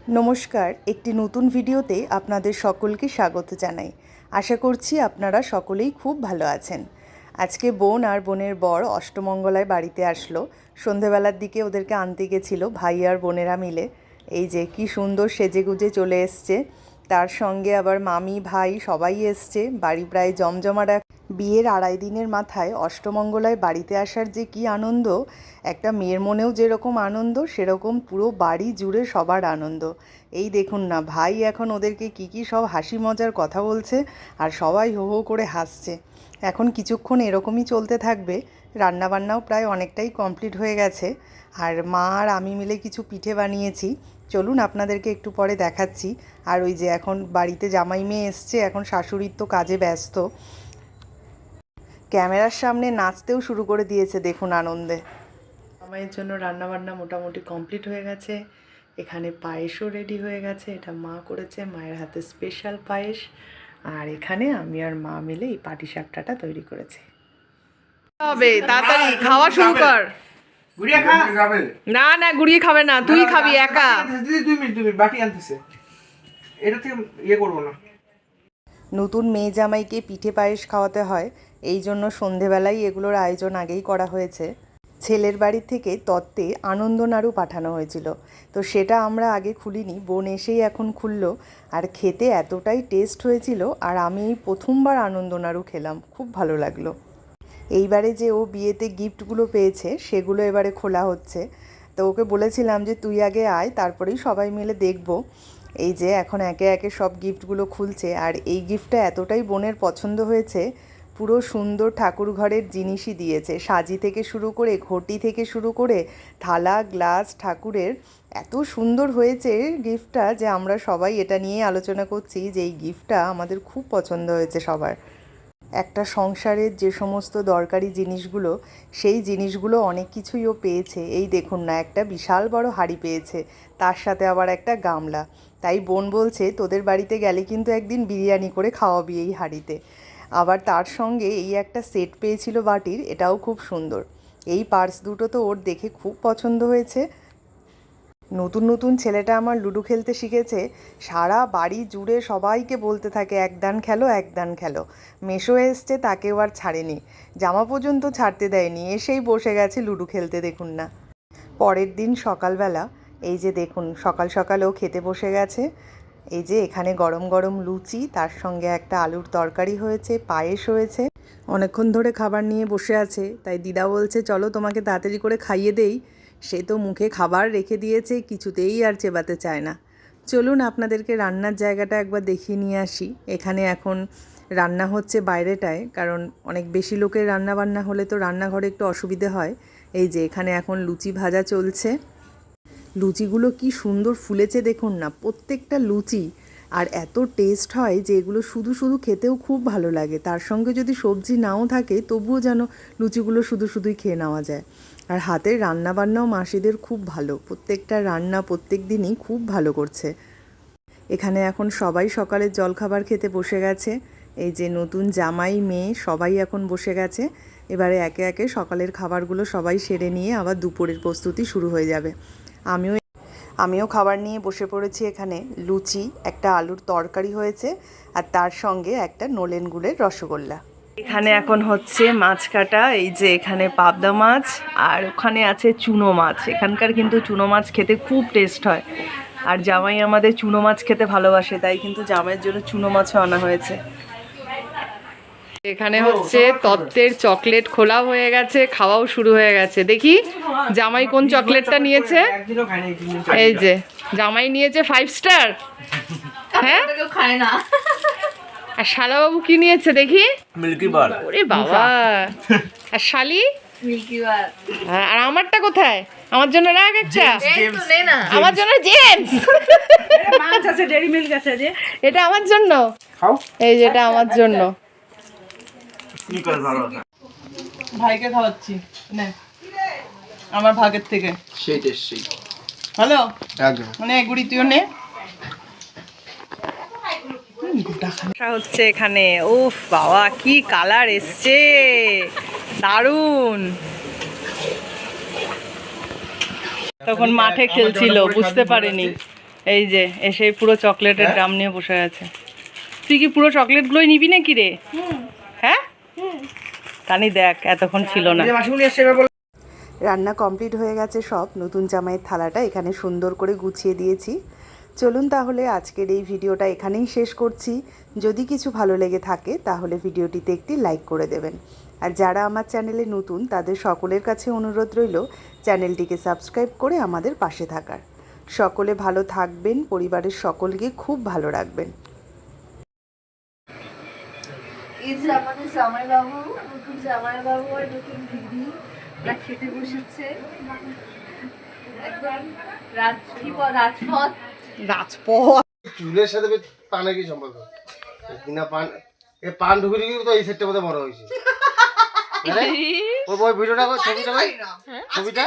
নমস্কার, একটি নতুন ভিডিওতে আপনাদের সকলকে স্বাগত জানাই। আশা করছি আপনারা সকলেই খুব ভালো আছেন। আজকে বোন আর বোনের বর অষ্টমঙ্গলায় বাড়িতে আসলো। সন্ধেবেলার দিকে ওদেরকে আনতে গেছিলো ভাই আর বোনেরা মিলে। এই যে কি সুন্দর সেজেগুজে চলে এসছে, তার সঙ্গে আবার মামি ভাই সবাই এসছে। বাড়ি প্রায় জমজমাট। বিয়ের 2.5 দিনের মাথায় অষ্টমঙ্গলায় বাড়িতে আসার যে কি আনন্দ, একটা মেয়ের মনেও যেরকম আনন্দ সেরকম পুরো বাড়ি জুড়ে সবার আনন্দ। এই দেখুন না, ভাই এখন ওদেরকে কি সব হাসি মজার কথা বলছে আর সবাই হো হো করে হাসছে। এখন কিছুক্ষণ এরকমই চলতে থাকবে। রান্নাবান্নাও প্রায় অনেকটাই কমপ্লিট হয়ে গেছে, আর মা আর আমি মিলে কিছু পিঠে বানিয়েছি। চলুন আপনাদেরকে একটু পরে দেখাচ্ছি। আর ওই যে এখন বাড়িতে জামাই মেয়ে এসছে, এখন শাশুড়ির তো কাজে ব্যস্ত, ক্যামেরার সামনে নাচতেও শুরু করে দিয়েছে দেখুন আনন্দে। জামাইয়ের জন্য রান্নাবান্না মোটামুটি কমপ্লিট হয়ে গেছে। এখানে পায়েসও রেডি হয়ে গেছে, এটা মা করেছে, মায়ের হাতে স্পেশাল পায়েস। আর এখানে আমি আর মা মিলে এই পাটিসাপটাটা তৈরি করেছি। হবে তাড়াতাড়ি খাওয়া শুরু কর। গুড়িয়া খা খাবে না না, গুড়িয়ে খাবে না, তুই খাবি একা। দিদি 2 মিনিট বাটি আনতেছে, এটা থেকে ইয়ে করব না। নতুন মেয়ে জামাইকে পিঠে পায়েস খাওয়াতে হয়, এই জন্য সন্ধেবেলায় এগুলোর আয়োজন আগেই করা হয়েছে। ছেলের বাড়ি থেকে তত্ত্বে আনন্দনাড়ু পাঠানো হয়েছিল, তো সেটা আমরা আগে খুলিনি, বোন এসেই এখন খুললো। আর খেতে এতটাই টেস্ট হয়েছিল, আর আমি এই প্রথমবার আনন্দনাড়ু খেলাম, খুব ভালো লাগলো। এইবারে যে ও বিয়েতে গিফটগুলো পেয়েছে সেগুলো এবারে খোলা হচ্ছে। তো ওকে বলেছিলাম যে তুই আগে আয়, তারপরেই সবাই মিলে দেখব। এই যে এখন একে একে সব গিফটগুলো খুলছে, আর এই গিফটটা এতটাই বোনের পছন্দ হয়েছে, পুরো সুন্দর ঠাকুর ঘরের জিনিসই দিয়েছে, সাজি থেকে শুরু করে ঘটি থেকে শুরু করে থালা গ্লাস ঠাকুরের। এত সুন্দর হয়েছে গিফটটা যে আমরা সবাই এটা নিয়ে আলোচনা করছি যে এই গিফটটা আমাদের খুব পছন্দ হয়েছে সবার। একটা সংসারের যে সমস্ত দরকারি জিনিসগুলো, সেই জিনিসগুলো অনেক কিছুই ও পেয়েছে। এই দেখুন না, একটা বিশাল বড় হাঁড়ি পেয়েছে, তার সাথে আবার একটা গামলা। তাই বোন বলছে তোদের বাড়িতে গেলে কিন্তু একদিন বিরিয়ানি করে খাওয়াবি এই হাঁড়িতে। আবার তার সঙ্গে এই একটা সেট পেয়েছিল বাটির, এটাও খুব সুন্দর। এই পার্স দুটো তো ওর দেখে খুব পছন্দ হয়েছে। নতুন নতুন ছেলেটা আমার লুডো খেলতে শিখেছে, সারা বাড়ি জুড়ে সবাইকে বলতে থাকে এক দান খেলো এক দান খেলো। মেশো এসছে, তাকেও আর ছাড়েনি, জামা পর্যন্ত ছাড়তে দেয়নি, এসেই বসে গেছে লুডো খেলতে দেখুন না। পরের দিন সকালবেলা এই যে দেখুন সকাল সকালেও খেতে বসে গেছে। এই যে এখানে গরম গরম লুচি, তার সঙ্গে একটা আলুর তরকারি হয়েছে, পায়েস হয়েছে। অনেকক্ষণ ধরে খাবার নিয়ে বসে আছে, তাই দিদা বলছে চলো তোমাকে তাড়াতাড়ি করে খাইয়ে দেই। সে তো মুখে খাবার রেখে দিয়েছে, কিছুতেই আর চেবাতে চায় না। চলুন আপনাদেরকে রান্নার জায়গাটা একবার দেখিয়ে নিয়ে আসি। এখানে এখন রান্না হচ্ছে বাইরেটায়, কারণ অনেক বেশি লোকের রান্না বান্না হলে তো রান্নাঘরে একটু অসুবিধে হয়। এই যে এখানে এখন লুচি ভাজা চলছে। লুচিগুলো কি সুন্দর ফুলেছে দেখুন না, প্রত্যেকটা লুচি। আর এত টেস্ট হয় যে এগুলো শুধু শুধু খেতেও খুব ভালো লাগে, তার সঙ্গে যদি সবজি নাও থাকে তবুও যেন লুচিগুলো শুধু শুধুই খেয়ে নেওয়া যায়। আর হাতের রান্নাবান্নাও মাসিদের খুব ভালো, প্রত্যেকটা রান্না প্রত্যেক দিনই খুব ভালো করছে। এখানে এখন সবাই সকালের জলখাবার খেতে বসে গেছে। এই যে নতুন জামাই মেয়ে সবাই এখন বসে গেছে। এবারে একে একে সকালের খাবারগুলো সবাই সেরে নিয়ে আবার দুপুরের প্রস্তুতি শুরু হয়ে যাবে। আমিও খাবার নিয়ে বসে পড়েছি। এখানে লুচি, একটা আলুর তরকারি হয়েছে, আর তার সঙ্গে একটা নলেন গুড়ের রসগোল্লা। এখানে এখন হচ্ছে মাছ কাটা। এই যে এখানে পাবদা মাছ, আর ওখানে আছে চুনো মাছ। এখানকার কিন্তু চুনো মাছ খেতে খুব টেস্ট হয়, আর জামাই আমাদের চুনো মাছ খেতে ভালোবাসে, তাই কিন্তু জামাইয়ের জন্য চুনো মাছও আনা হয়েছে। এখানে হচ্ছে তত্ত্বের চকলেট খোলা হয়ে গেছে, খাওয়াও শুরু হয়ে গেছে। দেখি জামাই কোন চকলেটটা নিয়েছে। এই যে জামাই নিয়েছে 5 স্টার। হ্যাঁ, খায় না। আর শালাবাবু কি নিয়েছে দেখি? মিল্কি বার। ওরে বাবা। আর শালি মিল্কি বার। আর আমারটা কোথায়? আমার জন্য রাখ একটা। আমার জন্য জেমস। মাছ আছে, ডেরি মিল্ক আছে যে। এটা আমার জন্য। খাও। এই যেটা আমার জন্য। স্নিকার ভালো আছে। ভাইকে খাওয়াচ্ছি নে, আমার ভাগের থেকে। সেই টেস্ট সেই। হ্যালো, একদম। মানে গুড়ি তুইও নে। হচ্ছে এখানে, উফ বাবা কি কালার এসছে, দারুন। তখন মাঠে খেলছিল, বুঝতে পারেনি। এই যে এসে পুরো চকলেটের হ্যাঁ? দাম নিয়ে বসে আছে। তুই কি পুরো চকলেটগুলোই নিবি নাকি রে? হ্যাঁ তানি দেখ এতক্ষণ ছিল না। যে মাসিমণি এসে এবার বলে রান্না কমপ্লিট হয়ে গেছে সব, নতুন জামাইয়ের থালাটা এখানে সুন্দর করে গুছিয়ে দিয়েছি। চলুন তাহলে আজকের এই ভিডিওটা এখানেই শেষ করছি। যদি কিছু ভালো লেগে থাকে তাহলে ভিডিওটিতে একটি লাইক করে দেবেন। আর যারা আমার চ্যানেলে নতুন তাদের সকলের কাছে অনুরোধ রইল চ্যানেলটিকে সাবস্ক্রাইব করে আমাদের পাশে থাকার। সকলে ভালো থাকবেন, পরিবারের সকলকে খুব ভালো রাখবেন। এই যে আমাদের জামাইবাবু, নতুন জামাইবাবু আর নতুন দিদি ওরা খেতে বসেছে একদম রাজপথ। রাজপথ চুলের সাথে পানের কি সম্পর্ক? কিনা পান এ পান ঢুকে ঢুকে তো এই সেটটা বোধহয় বড় হয়েছে। ওই ভিডিওটা ছবিটা